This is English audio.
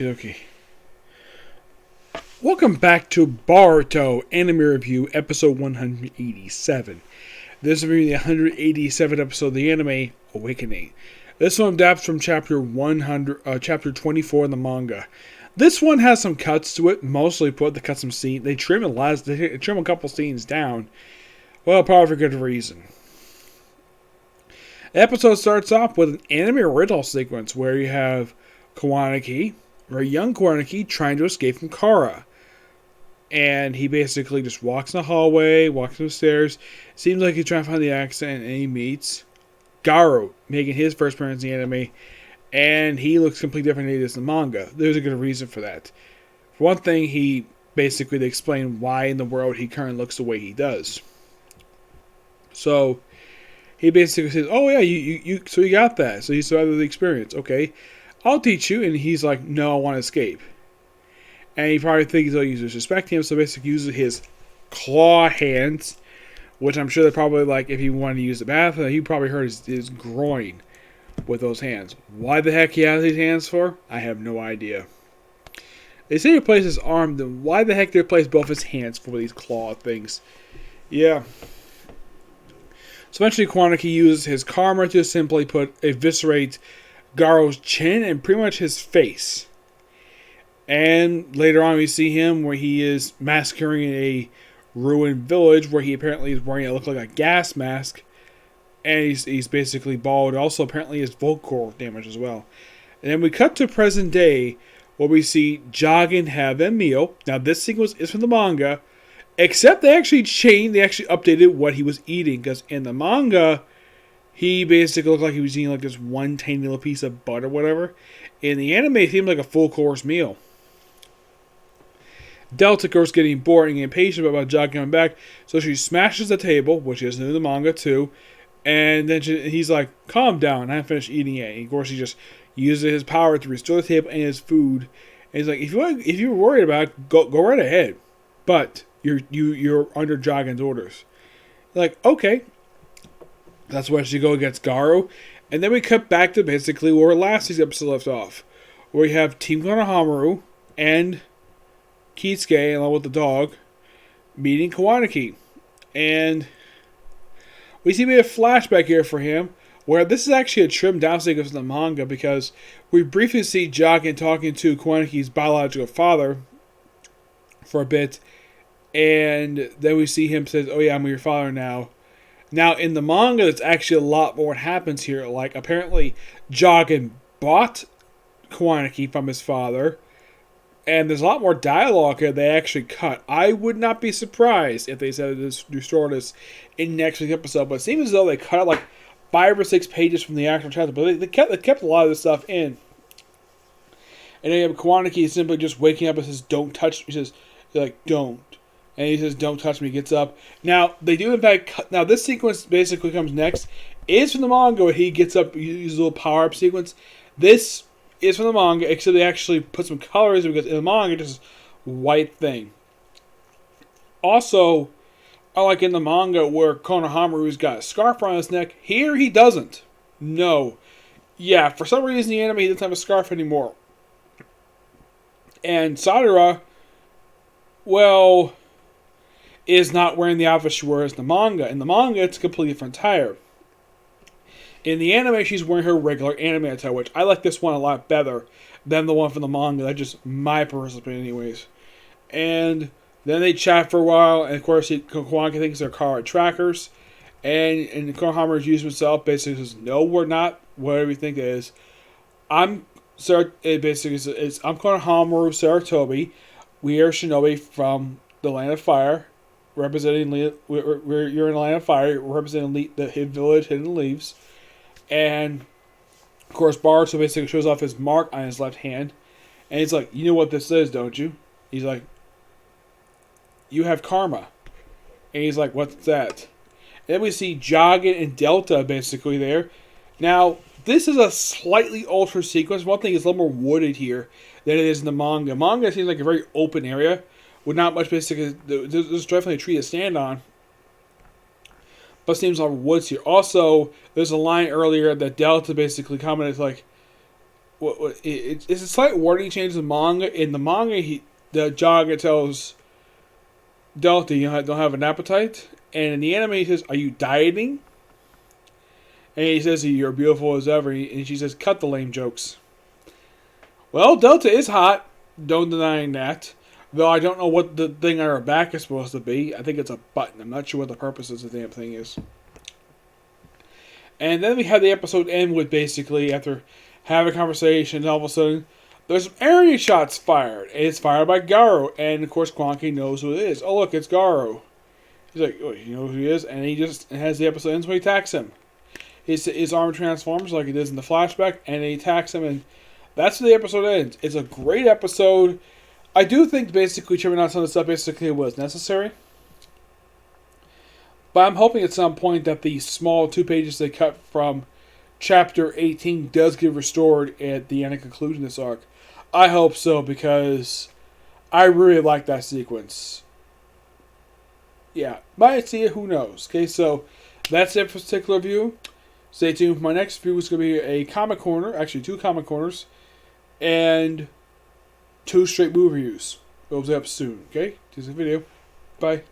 Okay. Welcome back to Boruto Anime Review, episode 187. This will be the 187th episode of the anime Awakening. This one adapts from chapter 24 in the manga. This one has some cuts to it, mostly put the cut some scene. They trim a couple scenes down. Well, probably for good reason. The episode starts off with an anime riddle sequence where you have Kawanaki, or young Kawanaki, trying to escape from Kara. And he basically just walks in the hallway, walks up the stairs. Seems like he's trying to find the accident, and he meets Garu, making his first appearance in the anime. And he looks completely different than he does in the manga. There's a good reason for that. For one thing, they explain why in the world he currently looks the way he does. So he basically says, "Oh yeah, so you got that. So you survived the experience. Okay, I'll teach you." And he's like, "No, I want to escape." And he probably thinks they'll use disrespect him, so basically uses his claw hands, which I'm sure they're probably like, if he wanted to use the bathroom, he probably hurt his groin with those hands. Why the heck he has these hands for? I have no idea. They say he replaced his arm, then why the heck they replace both his hands for these claw things? Yeah. So eventually Kawanaki uses his karma to simply eviscerate Garo's chin and pretty much his face. And later on we see him where he is massacring a ruined village where he apparently is wearing what looks like a gas mask. And he's basically bald. Also apparently his vocal damage as well. And then we cut to present day where we see Joggin have a meal. Now this sequence is from the manga. Except they actually updated what he was eating. Because in the manga, he basically looked like he was eating like this one tiny little piece of butter or whatever. In the anime, it seemed like a full course meal. Delta, of course, getting bored and impatient about Joggin coming back. So she smashes the table, which is in the manga too. And then he's like, "Calm down, I haven't finished eating yet." And of course, he just uses his power to restore the table and his food. And he's like, if you're worried about it, go right ahead. But you're under Joggin's orders. Like, okay. That's why she go against Garu. And then we cut back to basically where last week's episode left off. Where we have Team Konohamaru and Kisuke, along with the dog, meeting Kawanaki. And we see a bit of flashback here for him, where this is actually a trimmed down sequence in the manga, because we briefly see Joggin talking to Kawanaki's biological father for a bit, and then we see him says, "Oh yeah, I'm your father now." Now in the manga, there's actually a lot more what happens here. Like apparently, Joggin bought Kawanaki from his father. And there's a lot more dialogue here they actually cut. I would not be surprised if they said this restore this in next week's episode. But it seems as though they cut out like 5 or 6 pages from the actual chapter. But they kept a lot of this stuff in. And then you have Kawanaki simply just waking up and says, "Don't touch me." He says, like, "Don't." And he says, "Don't touch me." He gets up. Now, they do in fact cut. Now, this sequence basically comes next. Is from the manga where he gets up, uses a little power-up sequence. This is from the manga, except they actually put some colors because in the manga it's just white thing. Also, unlike in the manga where Konohamaru's got a scarf around his neck, here he doesn't. No. Yeah, for some reason in the anime he doesn't have a scarf anymore. And Sadara, well, is not wearing the outfit she wears in the manga. In the manga, it's a completely different attire. In the anime, she's wearing her regular anime attire, which I like this one a lot better than the one from the manga. That's just my personal opinion anyways. And then they chat for a while, and of course, Kawanaki thinks they're car trackers. And Konohamaru's used himself, basically says, "No, we're not, whatever you think it is. I'm Konohamaru Saratobi. We are shinobi from the Land of Fire, representing, you're in the Land of Fire, representing the hidden village, Hidden Leaves." And, of course, Boruto basically shows off his mark on his left hand. And he's like, "You know what this is, don't you?" He's like, "You have karma." And he's like, "What's that?" And then we see Joggin and Delta basically there. Now, this is a slightly altered sequence. One thing is a little more wooded here than it is in the manga. Manga seems like a very open area with not much basically. There's definitely a tree to stand on. But it seems like woods here. Also, there's a line earlier that Delta basically commented like, it's a slight wording change in the manga. In the manga, the Jaga tells Delta, you don't have an appetite. And in the anime, he says, "Are you dieting?" And he says, "You're beautiful as ever." And she says, "Cut the lame jokes." Well, Delta is hot. Don't denying that. Though I don't know what the thing on her back is supposed to be. I think it's a button. I'm not sure what the purpose of the damn thing is. And then we have the episode end with basically after having a conversation, all of a sudden there's some area shots fired. And it's fired by Garo. And of course, Kwanki knows who it is. Oh, look, it's Garo. He's like, oh, you know who he is? And he just has the episode ends when he attacks him. His arm transforms like it does in the flashback, and he attacks him, and that's where the episode ends. It's a great episode. I do think basically trimming out some of the stuff basically was necessary. But I'm hoping at some point that the small 2 pages they cut from chapter 18 does get restored at the end of conclusion of this arc. I hope so, because I really like that sequence. Yeah, might see it, who knows. Okay, so that's it for this particular review. Stay tuned for my next review. It's going to be a comic corner, actually 2 comic corners, and 2 straight movie reviews. Those up soon, okay? This is the video. Bye.